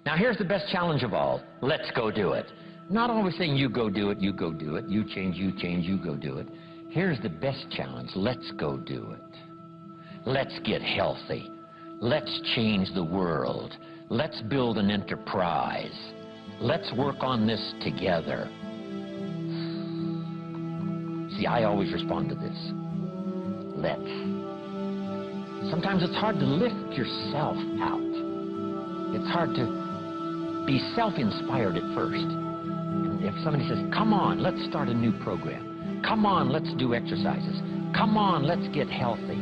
Now here's the best challenge of all. Let's go do it. Not always saying you go do it, you go do it, you change, you go do it. Here's the best challenge. Let's go do it. Let's get healthy. Let's change the world. Let's build an enterprise. Let's work on this together. See, I always respond to this. Let's. Sometimes it's hard to lift yourself out. It's hard to be self-inspired at first. And if somebody says, come on, let's start a new program. Come on, let's do exercises. Come on, let's get healthy.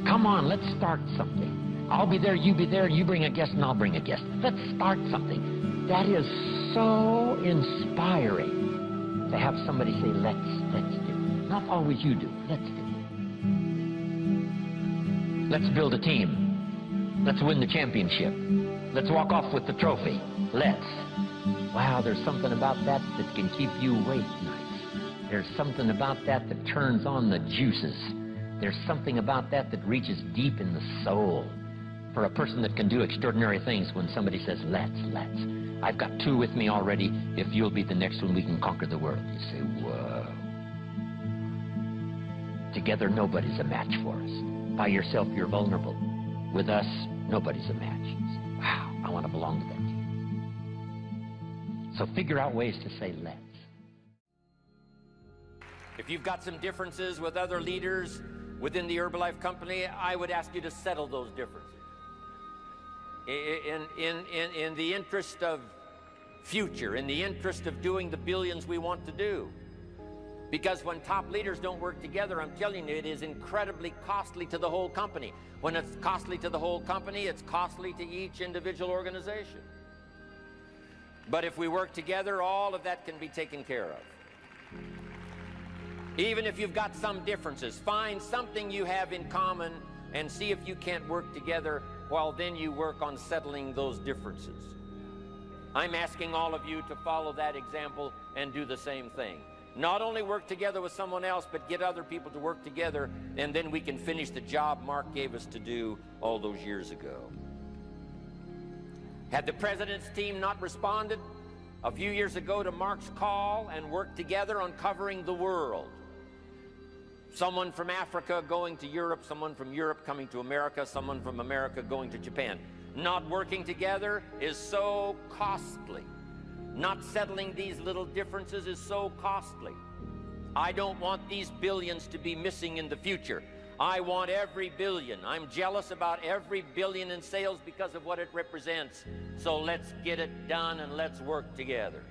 Come on, let's start something. I'll be there, you be there, you bring a guest and I'll bring a guest. Let's start something. That is so inspiring to have somebody say, let's do. Not always you do, let's do. Let's build a team. Let's win the championship. Let's walk off with the trophy. Let's. Wow, there's something about that that can keep you awake nights. There's something about that that turns on the juices. There's something about that that reaches deep in the soul. For a person that can do extraordinary things when somebody says, let's. I've got two with me already. If you'll be the next one, we can conquer the world. You say, whoa. Together, nobody's a match for us. By yourself, you're vulnerable. With us, nobody's a match. You say, wow, I want to belong to that team. So figure out ways to say, let's. If you've got some differences with other leaders within the Herbalife company, I would ask you to settle those differences. In the interest of future, in the interest of doing the billions we want to do. Because when top leaders don't work together, I'm telling you, it is incredibly costly to the whole company. When it's costly to the whole company, it's costly to each individual organization. But if we work together, all of that can be taken care of. Even if you've got some differences, find something you have in common and see if you can't work together while then you work on settling those differences. I'm asking all of you to follow that example and do the same thing. Not only work together with someone else, but get other people to work together, and then we can finish the job Mark gave us to do all those years ago. Had the President's team not responded a few years ago to Mark's call and worked together on covering the world, someone from Africa going to Europe, someone from Europe coming to America, someone from America going to Japan. Not working together is so costly. Not settling these little differences is so costly. I don't want these billions to be missing in the future. I want every billion. I'm jealous about every billion in sales because of what it represents. So let's get it done and let's work together.